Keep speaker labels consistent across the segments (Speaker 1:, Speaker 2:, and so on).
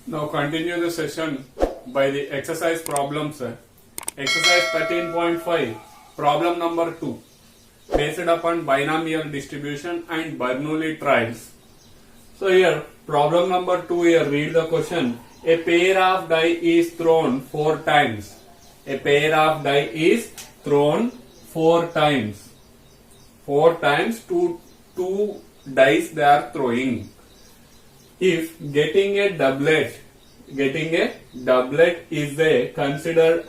Speaker 1: Now continue the session by the exercise problems. Exercise 13.5, problem number 2, based upon binomial distribution and Bernoulli trials. So here, problem number 2, here read the question. A pair of die is thrown 4 times. A pair of die is thrown 4 times. 4 times, two dice they are throwing. If getting a doublet is considered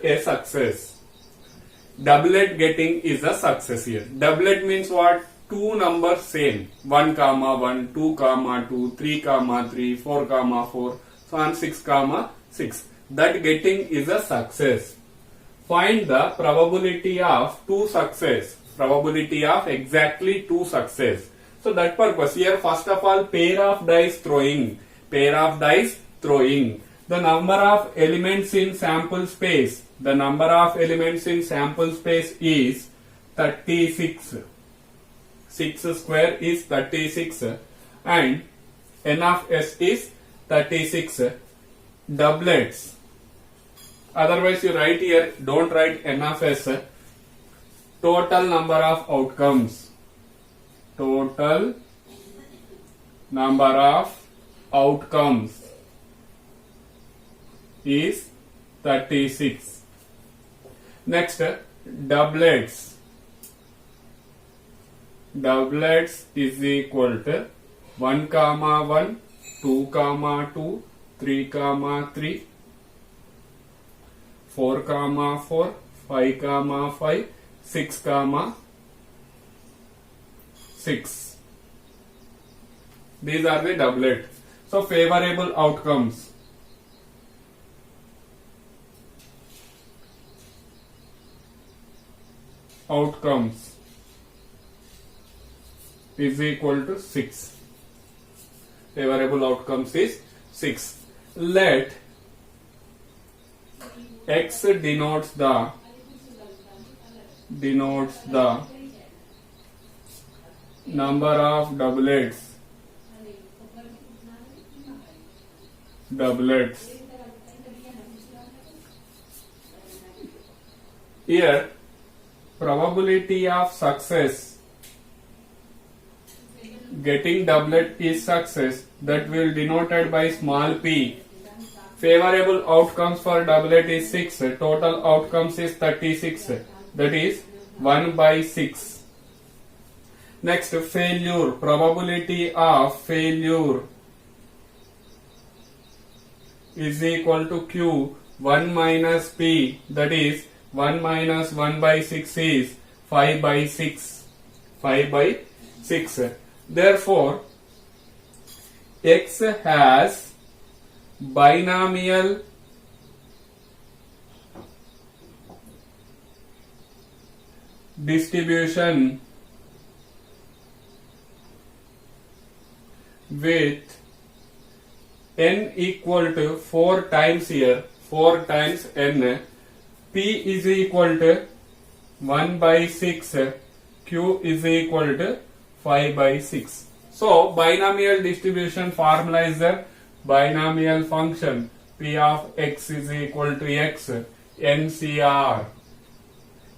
Speaker 1: a success. Doublet getting is a success here. Doublet means what? Two numbers same. 1, 1, 2, 2, 3, 3, 4, 4, so on 6, 6. That getting is a success. Find the probability of two success. Probability of exactly two success. So that purpose here, first of all, pair of dice throwing. Pair of dice throwing. The number of elements in sample space. The number of elements in sample space is 36. 6 square is 36 and n of s is 36. Doublets. Otherwise you write here, don't write n of s. Total number of outcomes. Total number of outcomes is 36. Next, doublets. Doublets is equal to 1, 1, 2, 2, 3, 3, 4, 4, 5, 5, 6, 6. These are the doublet. So favorable outcomes. Outcomes is equal to 6. Favorable outcomes is 6. Let x denotes the number of doublets. Here, probability of success. Getting doublet is success. That will denoted by small p. Favorable outcomes for doublet is 6. Total outcomes is 36. That is 1 by 6. Next, failure. Probability of failure is equal to q 1 minus p. That is 1 minus 1 by 6 is 5 by 6. 5 by 6. Therefore, x has binomial distribution with n equal to 4 times here, 4 times n. P is equal to 1 by 6, q is equal to 5 by 6. So binomial distribution formula is the binomial function p of x is equal to x, NCR,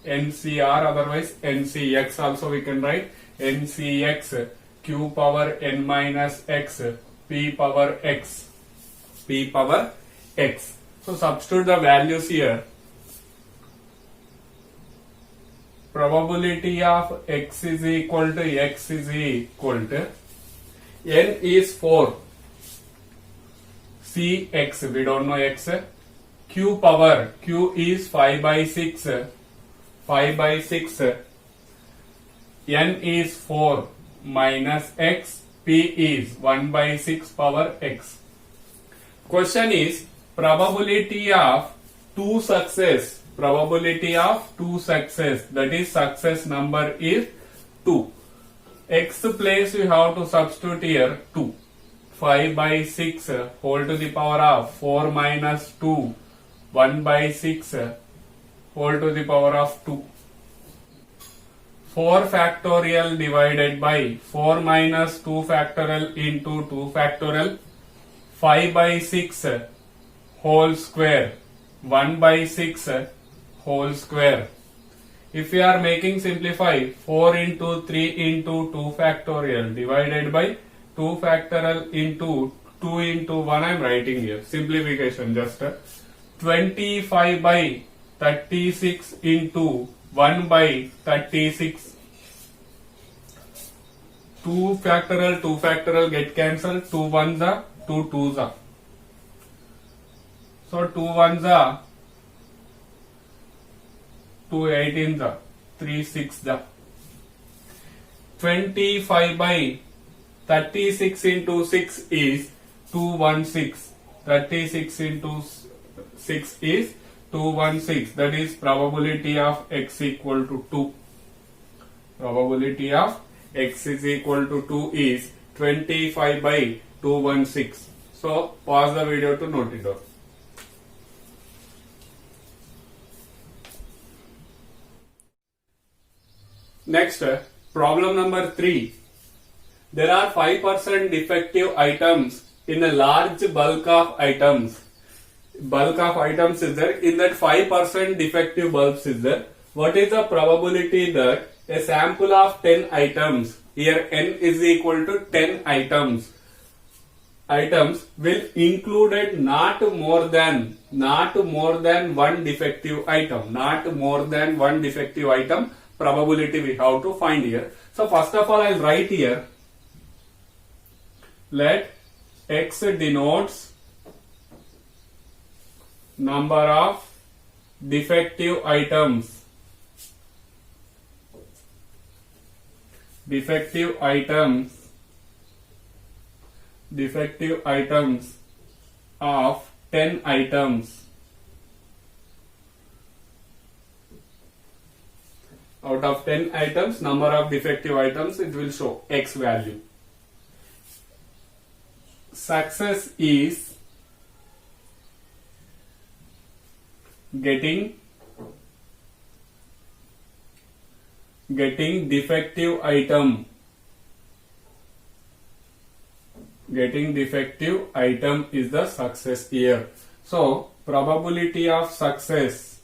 Speaker 1: otherwise NCX also we can write, NCX, q power n minus x, p power x. So substitute the values here. Probability of x is equal to n is 4. C x, we don't know x. Q power, q is 5 by 6. 5 by 6. N is 4 minus x. P is 1 by 6 power x. Question is probability of two success. Probability of two success, that is success number is 2. X place you have to substitute here 2. 5 by 6 whole to the power of 4 minus 2. 1 by 6 whole to the power of 2. 4 factorial divided by 4 minus 2 factorial into 2 factorial. 5 by 6 whole square, 1 by 6 whole square. If we are making simplify, 4 into 3 into 2 factorial divided by 2 factorial into 2 into 1, I am writing here. Simplification just 25 by 36 into 1 by 36. 2 factorial get cancelled. 2 ones are 2 twos are. So 2 ones are 2 18s are 3 6 are. 25 by 36 into 6 is 216. 36 into 6 is 216. That is probability of x equal to 2. Probability of x is equal to 2 is 25 by 216. So pause the video to note it down. Next, problem number 3. There are 5% defective items in a large bulk of items. Bulk of items is there. In that 5% defective bulbs is there. What is the probability that a sample of 10 items, here n is equal to 10 items will included not more than one defective item. Not more than one defective item probability we have to find here. So first of all, I will write here, let x denotes number of defective items. Defective items of 10 items. Out of 10 items, number of defective items, it will show x value. Success is getting defective item. Getting defective item is the success here. So probability of success,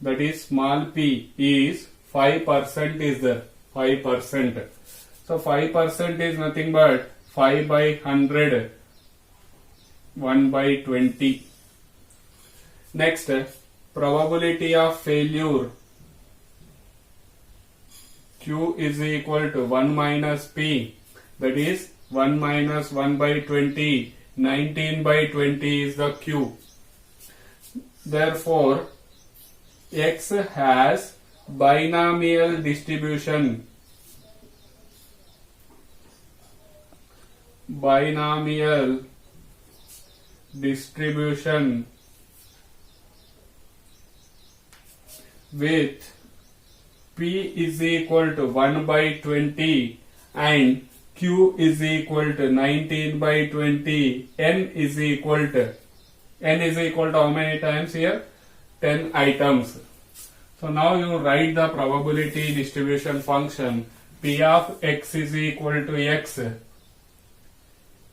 Speaker 1: that is small p, is 5% is there. 5%. So 5% is nothing but 5 by 100, 1 by 20. Next, probability of failure, q is equal to 1 minus p, that is 1 minus 1 by 20, 19 by 20 is the q. Therefore, x has binomial distribution. Binomial distribution with p is equal to 1 by 20 and q is equal to 19 by 20. N is equal to how many times here? 10 items. So now you write the probability distribution function. P of x is equal to x,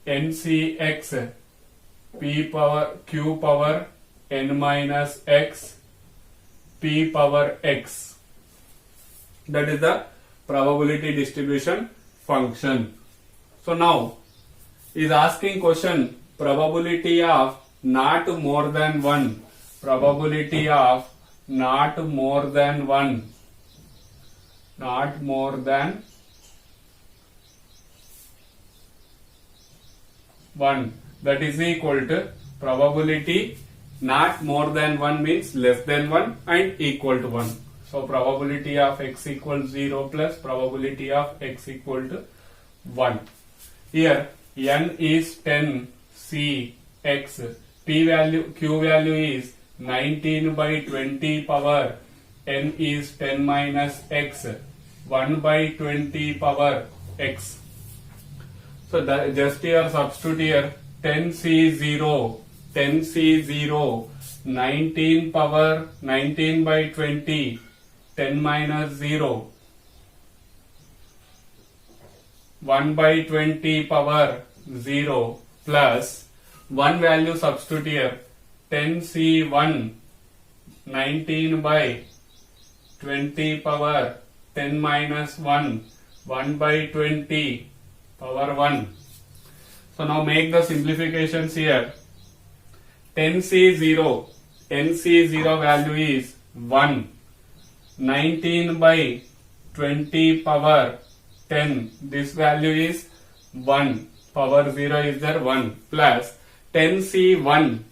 Speaker 1: NCx, p power q power n minus x, p power x. That is the probability distribution function. So now is asking question, probability of not more than 1. Probability of not more than 1. Not more than 1. That is equal to probability not more than 1 means less than 1 and equal to 1. So probability of x equals 0 plus probability of x equal to 1. Here n is 10 c x, p value, q value is 19 by 20 power n is 10 minus x, 1 by 20 power x. So that just here substitute here 10c0, 10c0, 19 power 19 by 20, 10 minus 0, 1 by 20 power 0, plus one value substitute here 10C1 19 by 20 power 10 minus 1 1 by 20 power 1. So now make the simplifications here. 10C0 NC0 value is 1. 19 by 20 power 10, this value is 1. Power 0 is there 1 plus 10C1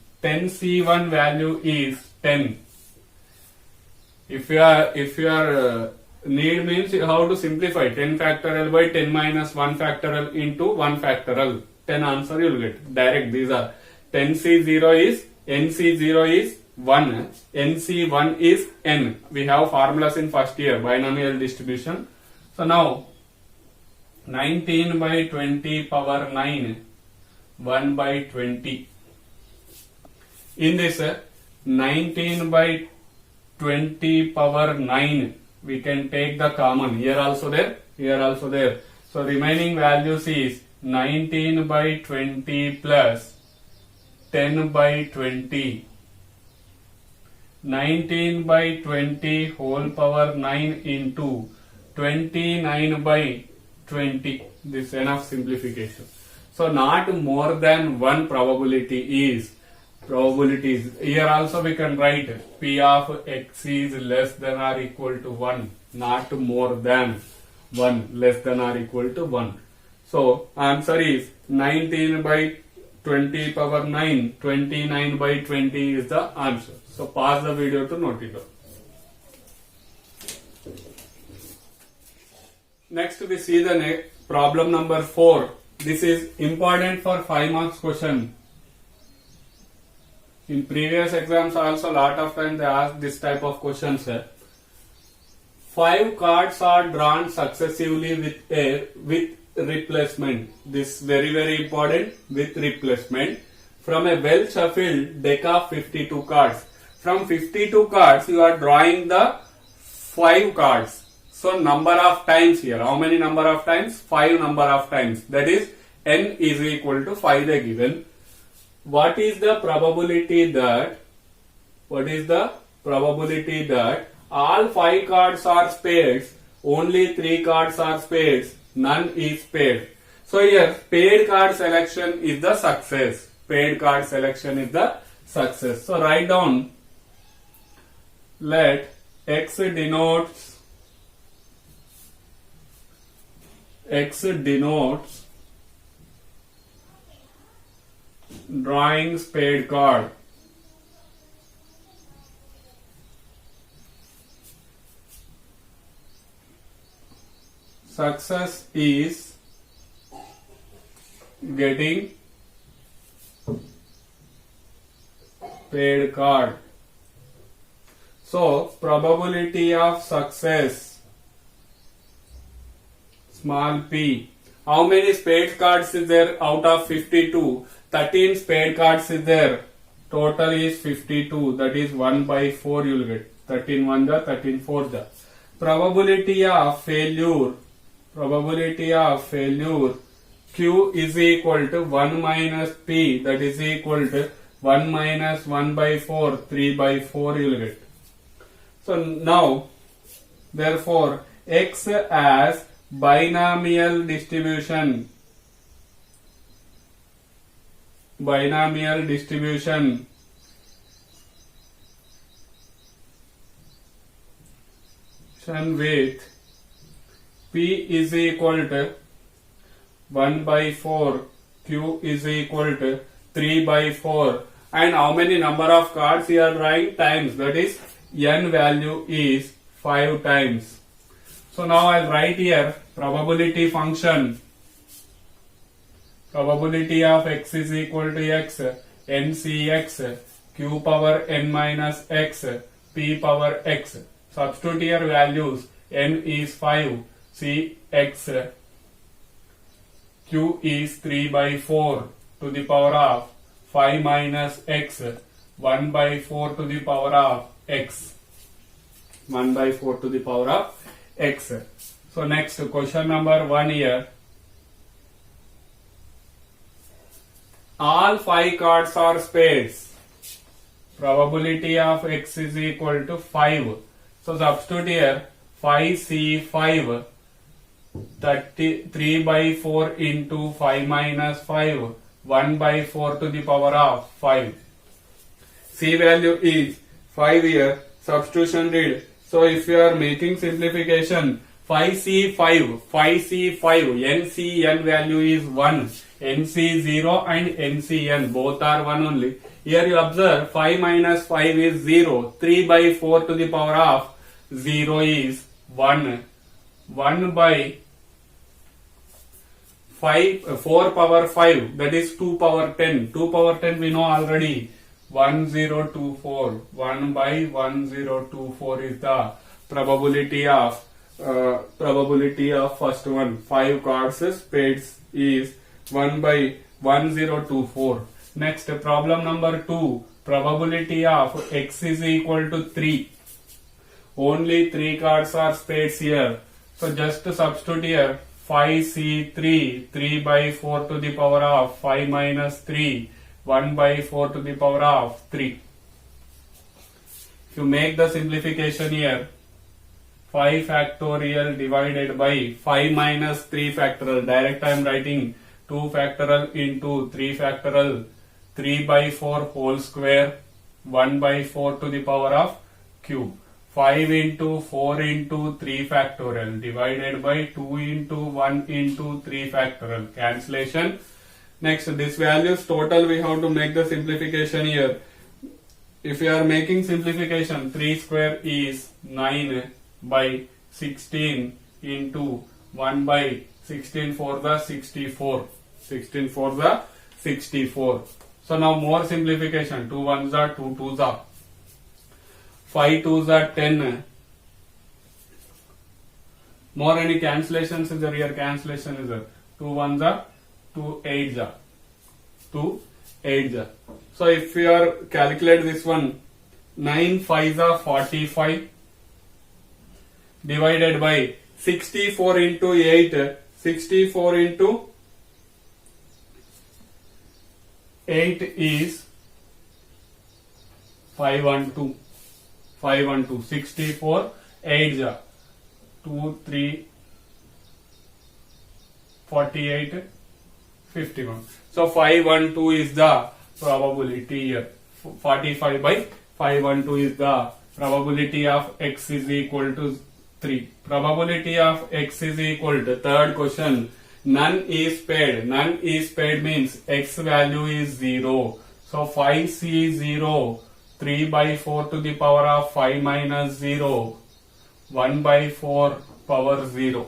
Speaker 1: value is 10. If your need means how to simplify 10 factorial by 10 minus 1 factorial into 1 factorial, 10 answer you will get direct. These are 10C0 is NC0 is 1, NC1 is n. We have formulas in first year, binomial distribution. So now 19 by 20 power 9 1 by 20. In this 19 by 20 power 9 we can take the common, here also there, here also there. So remaining values is 19 by 20 plus 10 by 20. 19 by 20 whole power 9 into 29 by 20. This is enough simplification. So not more than one probability is. Probabilities. Here also we can write P of x is less than or equal to 1. Not more than 1. Less than or equal to 1. So answer is 19 by 20 power 9. 29 by 20 is the answer. So pause the video to note it down. Next we see the problem number 4. This is important for 5 marks question. In previous exams also lot of times they ask this type of questions. 5 cards are drawn successively with replacement. This very important, with replacement from a well shuffled deck of 52 cards. From 52 cards you are drawing the 5 cards. So number of times here. How many number of times? 5 number of times. That is n is equal to 5 they given. What is the probability that all 5 cards are spades, only 3 cards are spades, none is spade. So here paid card selection is the success. Paid card selection is the success. So write down, let x denotes drawing spade card. Success is getting paid card. So probability of success small p. How many spade cards is there out of 52? 13 spade cards is there. Total is 52. That is 1 by 4 you will get. 13 1 the, 13 4 the. Probability of failure Q is equal to 1 minus P. That is equal to 1 minus 1 by 4. 3 by 4 you will get. So now therefore X as binomial distribution with P is equal to 1 by 4, Q is equal to 3 by 4, and how many number of cards you are drawing? Times. That is n value is 5 times. So now I'll write here probability function. Probability of x is equal to x, ncx, q power n minus x, p power x. Substitute here values. N is 5, cx, q is 3 by 4 to the power of 5 minus x, 1 by 4 to the power of x. 1 by 4 to the power of x. So next question number 1 here. all 5 cards are spades. Probability of X is equal to 5. So substitute here 5C5, 3 by 4 into 5 minus 5, 1 by 4 to the power of 5. C value is 5 here, substitution did. So if you are making simplification, 5C5, NCN value is 1, NC0 and NCN both are 1 only. Here you observe 5 minus 5 is 0, 3 by 4 to the power of 0 is 1, 1 by 4 power 5, that is 2 power 10. 2 power 10 we know already. 1024. 1 by 1024 is the probability of first one. 5 cards spades is 1 by 1024. Next, problem number 2. Probability of X is equal to 3. Only 3 cards are spades here. So just substitute here 5C3, 3 by 4 to the power of 5 minus 3, 1 by 4 to the power of 3. If you make the simplification here, 5 factorial divided by 5 minus 3 factorial. Direct I am writing 2 factorial into 3 factorial. 3 by 4 whole square, 1 by 4 to the power of cube. 5 into 4 into 3 factorial divided by 2 into 1 into 3 factorial. Cancellation. Next, this values total we have to make the simplification here. If you are making simplification, 3 square is 9 by 16 into 1 by 16 for the 64. 16 for the 64. So now more simplification. 2 ones are 2 twos are 5 twos are 10. More any cancellations is there here? Cancellation is there. 2 ones are 2 eights are 2 eights are. So if we are calculate this one, 9 fives are 45 divided by 64 into 8. 64 into 8 is 512. 512. 64 8 ja 2 3 48 51. So 512 is the probability here. 45 by 512 is the probability of X is equal to 3. Probability of X is equal to, third question, none is paired. None is paired means X value is 0. So 5C0, 3 by 4 to the power of 5 minus 0, 1 by 4 power 0.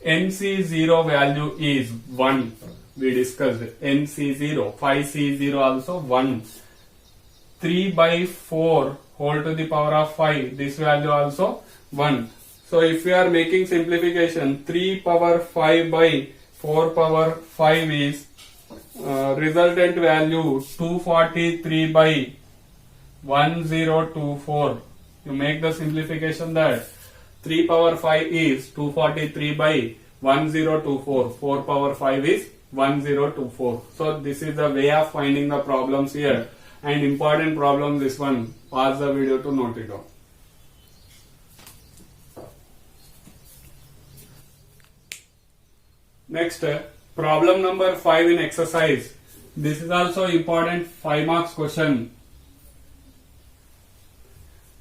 Speaker 1: NC0 value is 1. We discussed NC0, 5C0 also 1. 3 by 4 whole to the power of 5, this value also 1. So if we are making simplification, 3 power 5 by 4 power 5 is resultant value 243 by 1024. You make the simplification that 3 power 5 is 243 by 1024. 4 power 5 is 1024. So this is the way of finding the problems here. And important problem this one. Pause the video to note it down. Next, problem number 5 in exercise. This is also important 5 marks question.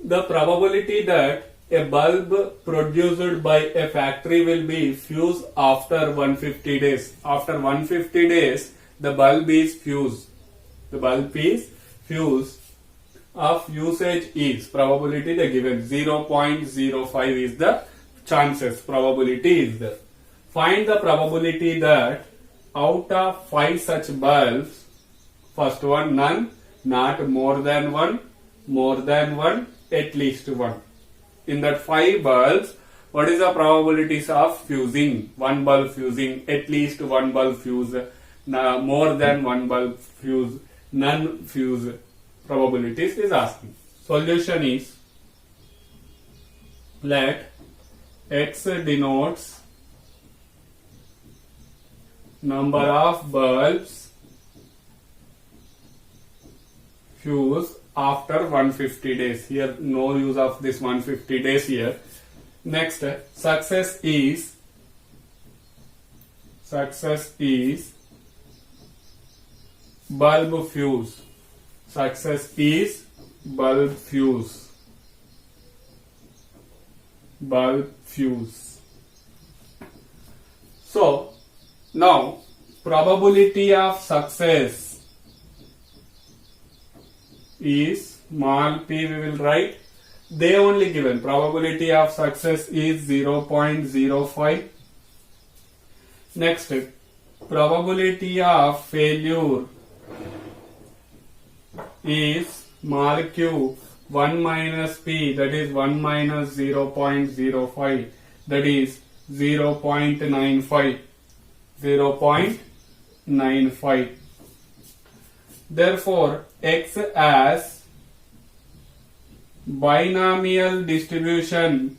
Speaker 1: The probability that a bulb produced by a factory will be fused after 150 days. After 150 days, the bulb is fused. The bulb is fused. Of usage is, probability they given 0.05 is the chances, probability is there. Find the probability that out of 5 such bulbs, first one none, not more than 1, more than 1, at least 1. In that 5 bulbs, what is the probabilities of fusing? 1 bulb fusing, at least 1 bulb fuse, more than 1 bulb fuse, none fuse. Probabilities is asking. Solution is, let X denotes number of bulbs fuse after 150 days. Here no use of this 150 days here. Next, success is bulb fuse. Success is bulb fuse. Bulb fuse. So now probability of success is small p, we will write. They only given probability of success is 0.05. Next, probability of failure is small q, 1 minus p, that is 1 minus 0.05, that is 0.95. 0.95. Therefore, x as binomial distribution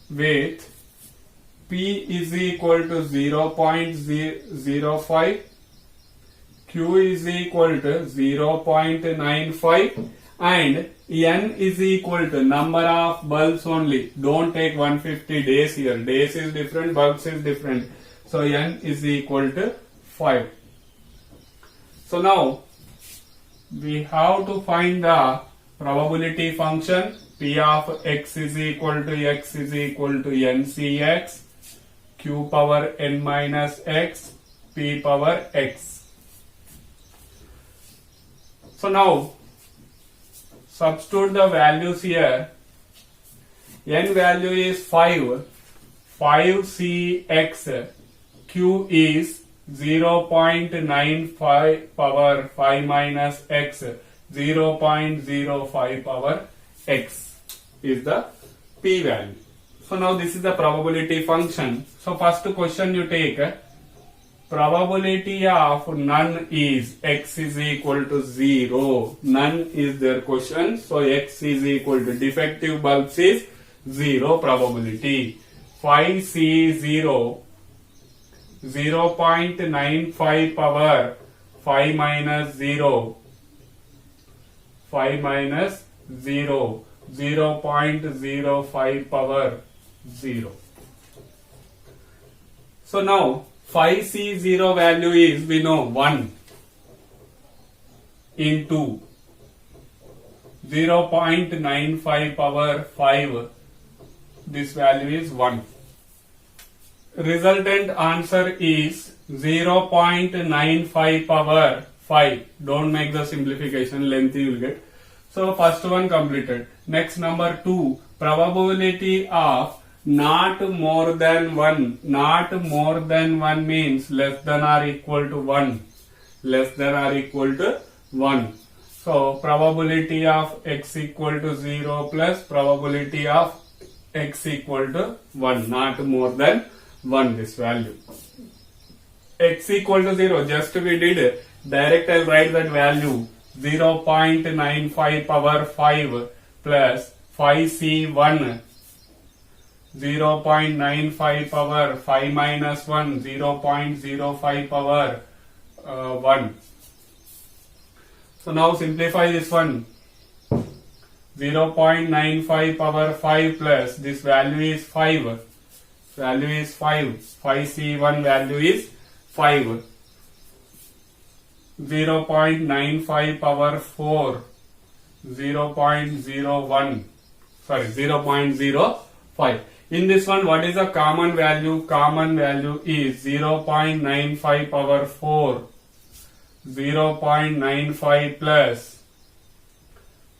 Speaker 1: with p is equal to 0.05, q is equal to 0.95, and n is equal to number of bulbs only. Don't take 150 days here. Days is different, bulbs is different. So n is equal to 5. So now we have to find the probability function. P of x is equal to ncx, q power n minus x, p power x. So now substitute the values here. N value is 5, 5cx, q is 0.95 power 5 minus x, 0.05 power x is the p value. So now this is the probability function. So first question you take, probability of none is x is equal to 0. None is their question. So x is equal to defective bulbs is 0 probability. 5c0, 0.95 power 5 minus 0, 5 minus 0, 0.05 power 0. So now 5c0 value is, we know, 1 into 0.95 power 5, this value is 1. Resultant answer is 0.95 power 5. Don't make the simplification, lengthy you will get. So first one completed. Next, number 2, probability of not more than 1. Not more than 1 means less than or equal to 1. Less than or equal to 1. So probability of x equal to 0 plus probability of x equal to 1. Not more than 1 this value. X equal to 0, just we did direct, I'll write that value 0.95 power 5 plus 5c1, 0.95 power 5 minus 1, 0.05 power 1. So now simplify this one. 0.95 power 5 plus this value is 5. Value is 5. 5c1 value is 5. 0.95 power 4, 0.01, sorry, 0.05. In this one, what is the common value? Common value is 0.95 power 4, 0.95 plus,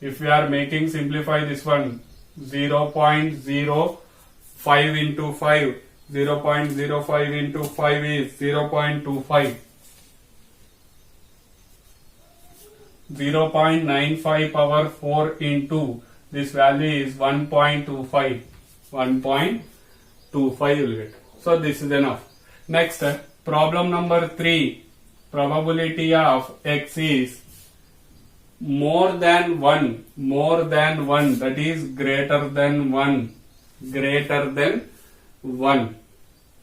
Speaker 1: if we are making simplify this one, 0.05 into 5, 0.05 into 5 is 0.25. 0.95 power 4 into this value is 1.25. 1.25 you will get. So this is enough. Next, problem number 3. Probability of x is more than 1. More than 1. That is greater than 1. Greater than 1.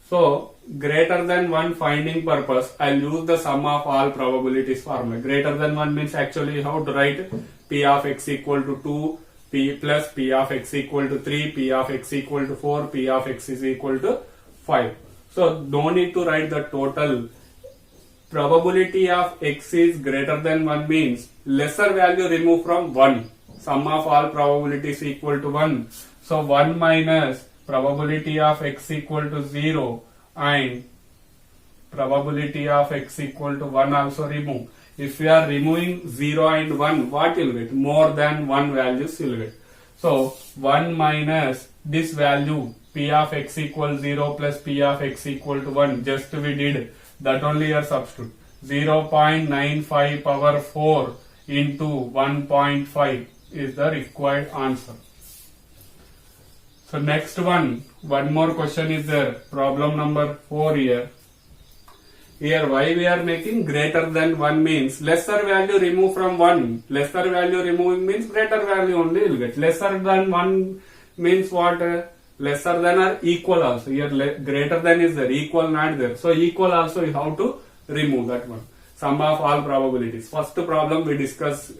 Speaker 1: So greater than 1 finding purpose, I'll use the sum of all probabilities formula. Greater than 1 means actually how to write P of x equal to 2, P plus P of x equal to 3, P of x equal to 4, P of x is equal to 5. So no need to write the total. Probability of x is greater than 1 means lesser value remove from 1. Sum of all probabilities equal to 1. So 1 minus probability of x equal to 0 and probability of x equal to 1 also remove. If we are removing 0 and 1, what you will get? More than 1 values you will get. So 1 minus this value p of x equal 0 plus p of x equal to 1, just we did that only your substitute. 0.95 power 4 into 1.5 is the required answer. So next one more question is there. Problem number 4 here. Here why we are making greater than 1 means lesser value remove from 1. Lesser value removing means greater value only will get. Lesser than 1 means what? Lesser than or equal also. Here greater than is there, equal not there. So equal also is how to remove that one. Sum of all probabilities. First problem we discuss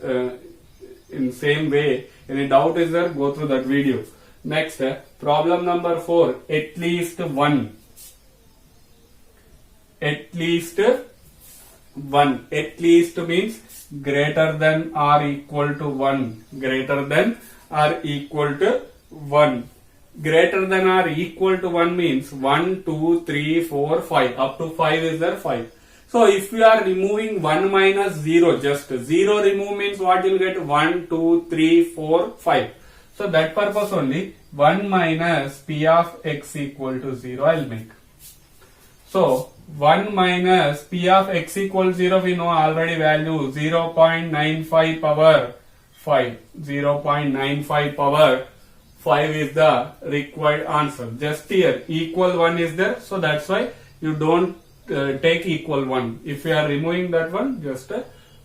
Speaker 1: in same way. Any doubt is there? Go through that video. Next, problem number 4. At least 1. At least 1. At least means greater than or equal to 1. Greater than or equal to 1. Greater than or equal to 1 means 1, 2, 3, 4, 5. Up to 5 is there 5. So if we are removing 1 minus 0, just 0 remove means what you will get? 1, 2, 3, 4, 5. So that purpose only 1 minus p of x equal to 0 I will make. So 1 minus p of x equal 0 we know already value 0.95 power 5. 0.95 power 5 is the required answer. Just here equal 1 is there, so that's why you don't take equal 1. If you are removing that one, just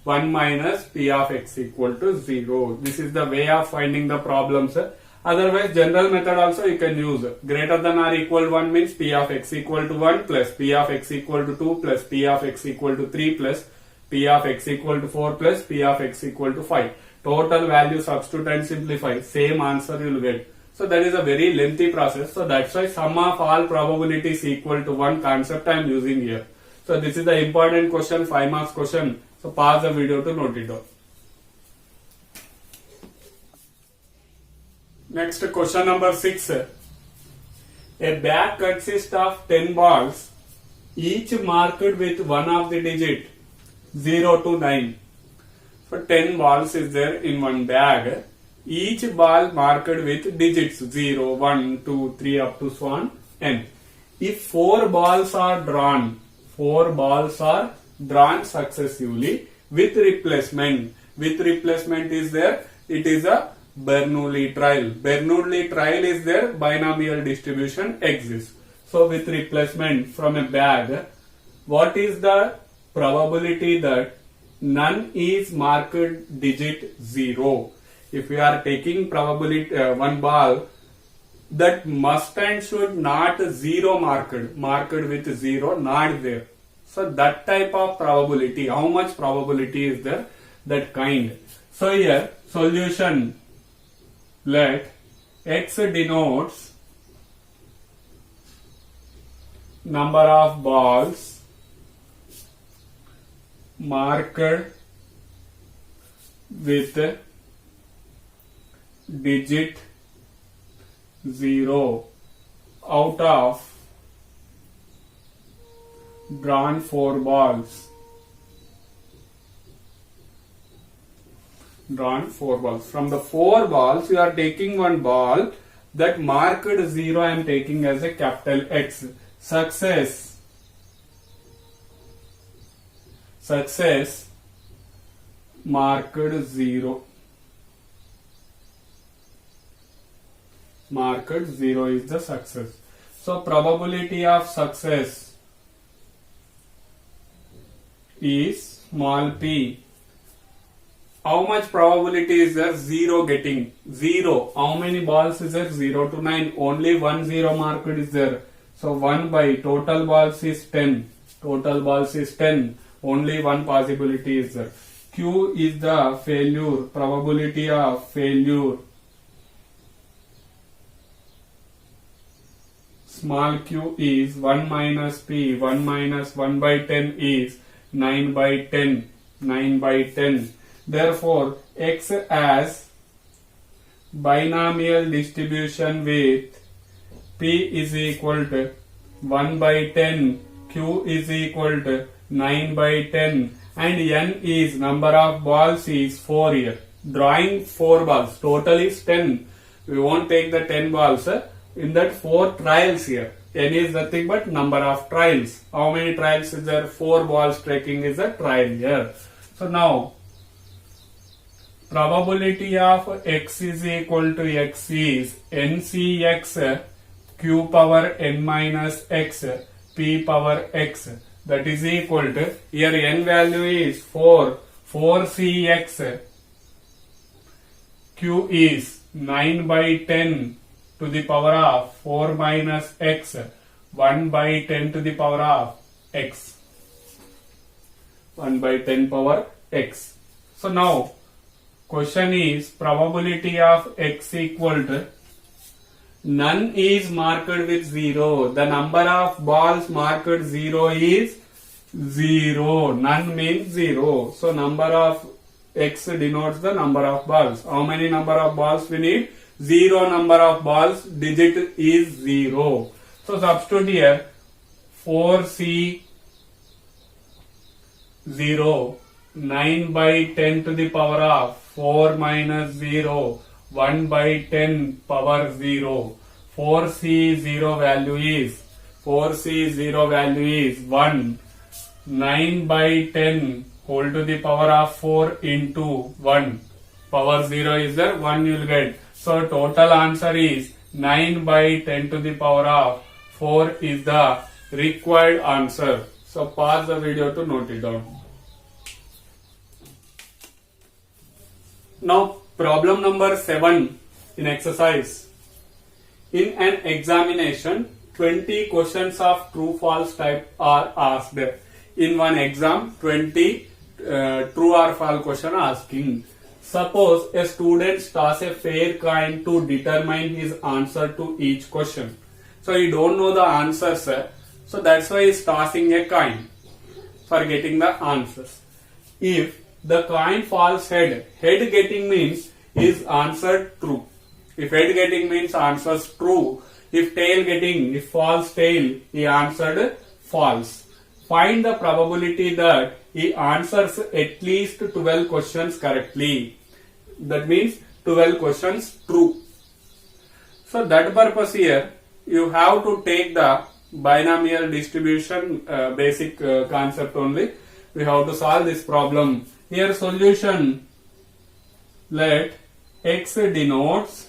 Speaker 1: 1 minus p of x equal to 0. This is the way of finding the problems. Otherwise general method also you can use. Greater than or equal to 1 means p of x equal to 1 plus p of x equal to 2 plus p of x equal to 3 plus p of x equal to 4 plus p of x equal to 5. Total value substitute and simplify. Same answer you will get. So that is a very lengthy process. So that's why sum of all probabilities equal to 1 concept I am using here. So this is the important question, 5 marks question. So pause the video to note it down. Next question number 6. A bag consists of 10 balls, each marked with one of the digit 0 to 9. So 10 balls is there in one bag. Each ball marked with digits 0, 1, 2, 3 up to so on n. If 4 balls are drawn successively with replacement. With replacement is there. It is a Bernoulli trial. Bernoulli trial is there. Binomial distribution exists. So with replacement from a bag, what is the probability that none is marked digit 0? If we are taking probability one ball, that must and should not 0 marked with 0 not there. So that type of probability, how much probability is there? That kind. So here solution, let x denotes number of balls marked with digit 0 out of drawn 4 balls. Drawn 4 balls. From the 4 balls, you are taking one ball that marked 0 I am taking as a capital X. Success marked 0. Marked 0 is the success. So probability of success is small p. How much probability is there? 0 getting 0. How many balls is there? 0 to 9. Only 1 0 marked is there. So 1 by total balls is 10. Total balls is 10. Only one possibility is there. Q is the failure, probability of failure. Small q is 1 minus p. 1 minus 1 by 10 is 9 by 10. 9 by 10. Therefore, x as binomial distribution with p is equal to 1 by 10, q is equal to 9 by 10, and n is number of balls is 4 here. Drawing 4 balls, total is 10. We won't take the 10 balls. In that 4 trials here. N is nothing but number of trials. How many trials is there? 4 balls striking is a trial here. So now, probability of x is equal to x is ncx q power n minus x p power x. That is equal to, here n value is 4. 4cx q is 9 by 10 to the power of 4 minus x, 1 by 10 to the power of x. 1 by 10 power x. So now, question is probability of x equal to, none is marked with 0. The number of balls marked 0 is 0. None means 0. So number of x denotes the number of balls. How many number of balls we need? 0 number of balls, digit is 0. So substitute here 4c 0, 9 by 10 to the power of 4 minus 0, 1 by 10 power 0. 4c 0 value is 1. 9 by 10 whole to the power of 4 into 1. Power 0 is there, 1 you will get. So total answer is 9 by 10 to the power of 4 is the required answer. So pause the video to note it down. Now problem number 7 in exercise. In an examination, 20 questions of true false type are asked. In one exam, 20 true or false question asking. Suppose a student tosses a fair coin to determine his answer to each question. So he don't know the answers, so that's why he is tossing a coin for getting the answers. If the coin falls head, head getting means is answered true. If head getting means answers true. If tail getting, if false tail, he answered false. Find the probability that he answers at least 12 questions correctly. That means 12 questions true. So that purpose here, you have to take the binomial distribution basic concept only. We have to solve this problem. Here solution, let x denotes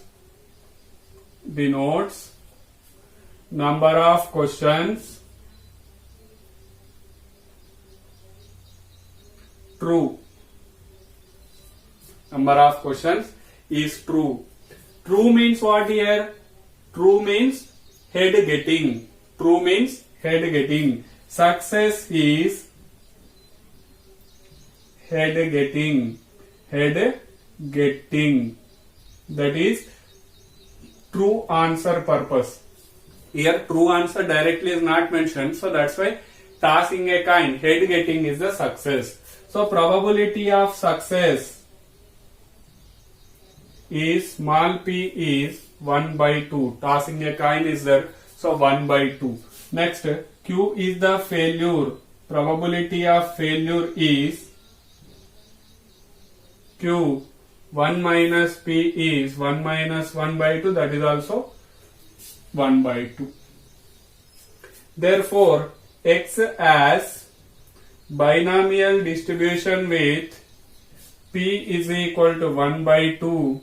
Speaker 1: number of questions true. Number of questions is true. True means what here? True means head getting. True means head getting. Success is head getting. Head getting. That is true answer purpose. Here true answer directly is not mentioned, so that's why tossing a coin, head getting is the success. So probability of success is small p is 1 by 2. Tossing a coin is there, so 1 by 2. Next, q is the failure. Probability of failure is q. 1 minus p is 1 minus 1 by 2, that is also 1 by 2. Therefore, x as binomial distribution with p is equal to 1 by 2,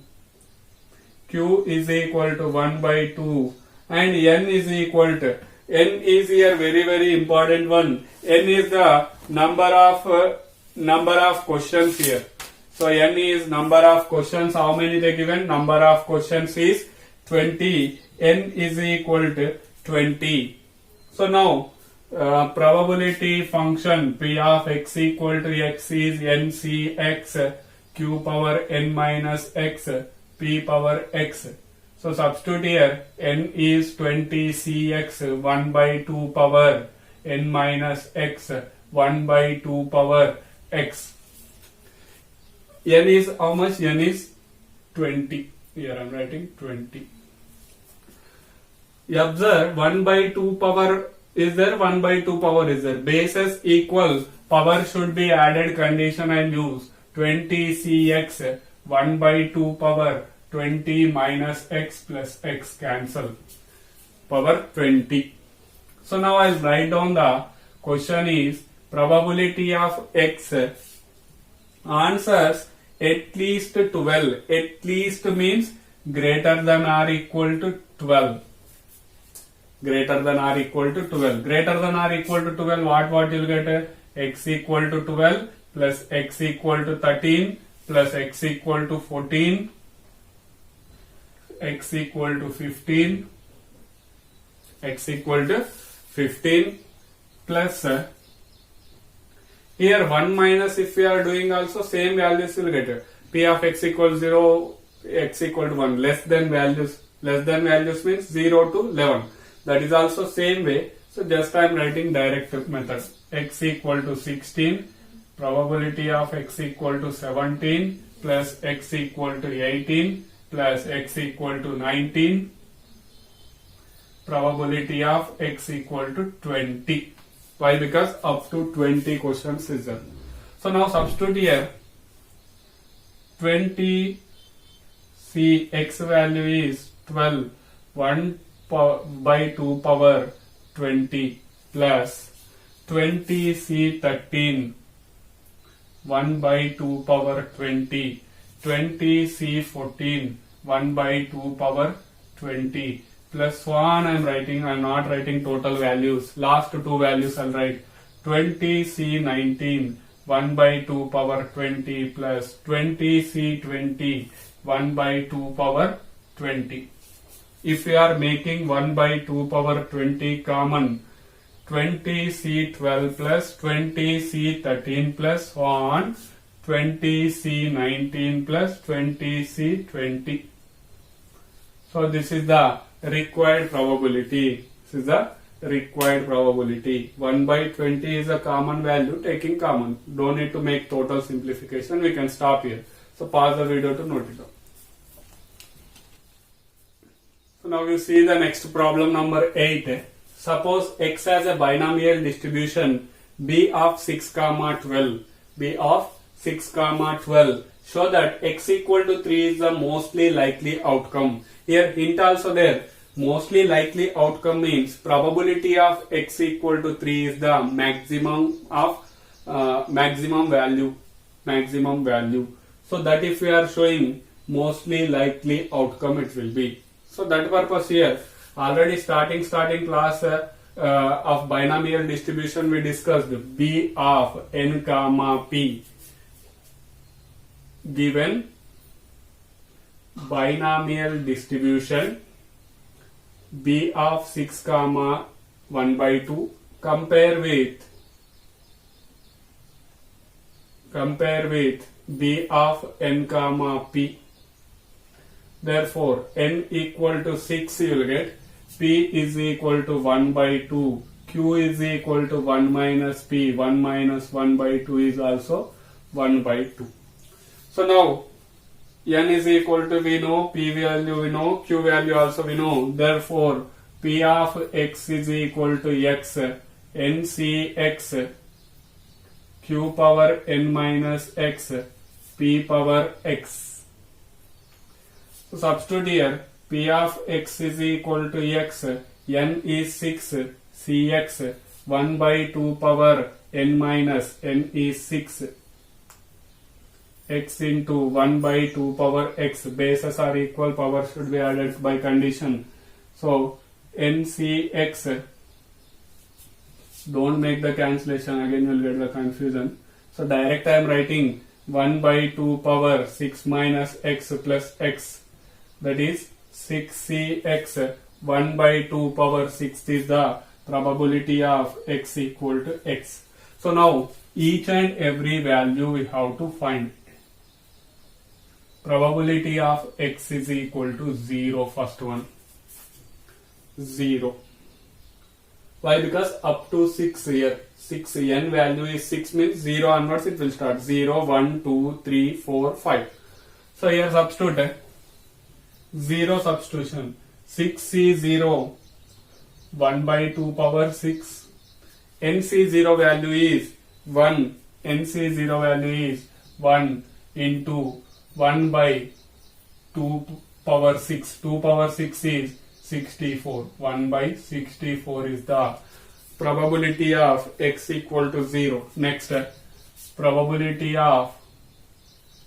Speaker 1: q is equal to 1 by 2, and n is equal to, n is here very important one. N is the number of questions here. So n is number of questions. How many they given? Number of questions is 20. N is equal to 20. So now probability function P of x equal to x is NCx q power n minus x p power x. So substitute here, n is 20cx 1 by 2 power n minus x 1 by 2 power x. N is how much? N is 20. Here I am writing 20. You observe 1 by 2 power is there, 1 by 2 power is there. Bases equal, power should be added condition and use. 20cx 1 by 2 power 20 minus x plus x cancel. Power 20. So now I'll write down the question is probability of x answers at least 12. At least means greater than or equal to 12. Greater than or equal to 12. Greater than or equal to 12, what you'll get? X equal to 12 plus x equal to 13 plus x equal to 14, x equal to 15, x equal to 15 plus here 1 minus, if we are doing also same values will get p of x equals 0, x equal to 1, less than values means 0 to 11. That is also same way. So just I am writing direct method. X equal to 16, probability of x equal to 17 plus x equal to 18 plus x equal to 19, probability of x equal to 20. Why? Because up to 20 questions is there. So now substitute here 20 c x value is 12 1 by 2 power 20 plus 20 c 13 1 by 2 power 20, 20 c 14 1 by 2 power 20 plus so on. I am not writing total values. Last two values I'll write 20 c 19 1 by 2 power 20 plus 20 c 20 1 by 2 power 20. If we are making 1 by 2 power 20 common, 20 c 12 plus 20 c 13 plus so on 20 c 19 plus 20 c 20. So this is the required probability. This is the required probability. 1 by 20 is a common value, taking common. Don't need to make total simplification. We can stop here. So pause the video to note it down. So now we see the next problem number 8. Suppose x has a binomial distribution b of 6 comma 12. B of 6 comma 12. Show that x equal to 3 is the mostly likely outcome. Here hint also there. Mostly likely outcome means probability of x equal to 3 is the maximum of maximum value. So that if we are showing mostly likely outcome it will be. So that purpose here already starting class of binomial distribution we discussed b of n comma p. Given binomial distribution b of 6 comma 1 by 2 compare with b of n comma p. Therefore n equal to 6 you will get, p is equal to 1 by 2, q is equal to 1 minus p, 1 minus 1 by 2 is also 1 by 2. So now n is equal to we know, p value we know, q value also we know. Therefore p of x is equal to x ncx q power n minus x p power x. So substitute here p of x is equal to x, n is 6 cx 1 by 2 power n minus n is 6 x into 1 by 2 power x. Bases are equal, power should be added by condition. So ncx, don't make the cancellation, again you will get the confusion. So direct I am writing 1 by 2 power 6 minus x plus x, that is 6cx 1 by 2 power 6 is the Probability of x equal to x. So now each and every value we have to find. Probability of x is equal to 0, first one. 0. Why? Because up to 6 here. 6 n value is 6 means 0 onwards it will start. 0, 1, 2, 3, 4, 5. So here substitute. 0 substitution. 6c0. 1 by 2 power 6. nc0 value is 1. nc0 value is 1 into 1 by 2 power 6. 2 power 6 is 64. 1 by 64 is the probability of x equal to 0. Next, probability of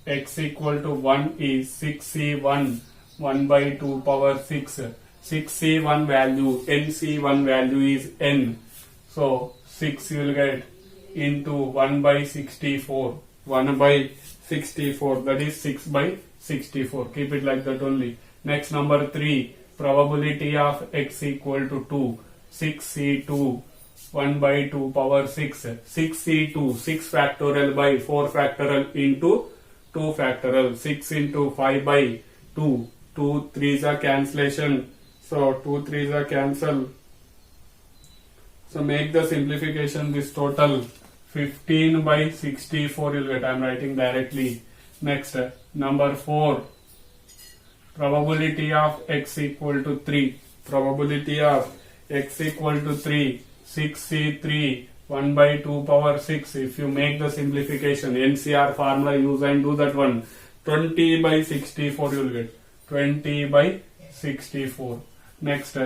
Speaker 1: x equal to 1 is 6c1. 1 by 2 power 6. 6c1 value, nc1 value is n. So 6 you will get into 1 by 64. 1 by 64, that is 6 by 64. Keep it like that only. Next, number 3, probability of x equal to 2. 6c2, 1 by 2 power 6. 6c2, 6 factorial by 4 factorial into 2 factorial. 6 into 5 by 2. 2 3s are cancellation. So 2 3s are cancel. So make the simplification this total. 15 by 64 you'll get. I am writing directly. Next, number 4. Probability of x equal to 3. Probability of x equal to 3. 6c3. 1 by 2 power 6. If you make the simplification, NCR formula use and do that one. 20 by 64 you'll get. 20 by 64. Next,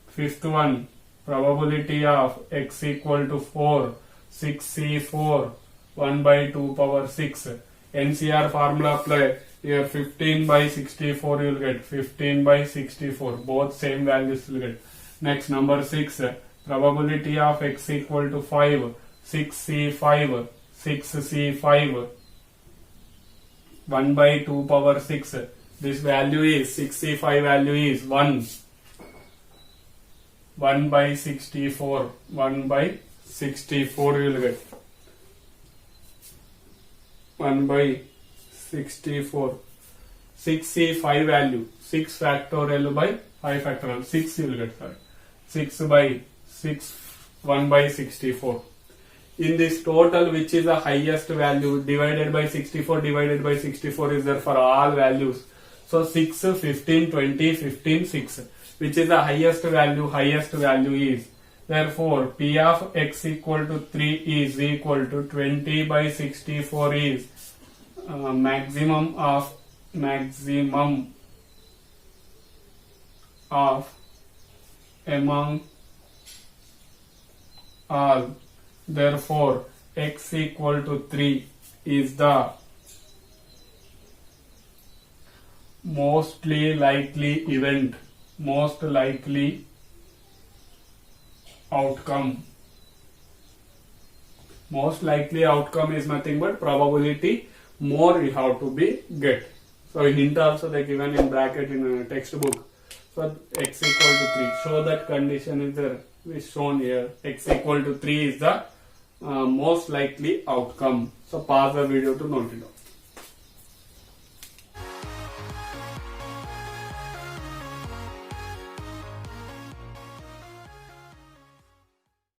Speaker 1: fifth one. Probability of x equal to 4. 6c4. 1 by 2 power 6. NCR formula apply. Here 15 by 64 you will get. 15 by 64. Both same values you will get. Next, number 6. Probability of x equal to 5. 6c5. 6c5. 1 by 2 power 6. This value is 6c5 value is 1. 1 by 64. 1 by 64 you will get. 1 by 64. 6c5 value. 6 factorial by 5 factorial. 6 you will get. Sorry. 6 by 6. 1 by 64. In this total, which is the highest value, divided by 64 divided by 64 is there for all values. So 6, 15, 20, 15, 6. Which is the highest value is. Therefore, P of x equal to 3 is equal to 20 by 64 is maximum of among all. Therefore, x equal to 3 is the mostly likely event, most likely outcome. Most likely outcome is nothing but probability more you have to be get. So hint also they given in bracket in a textbook. So x equal to 3. Show that condition is there. Is shown here. X equal to 3 is the most likely outcome. So pause the video to note it down.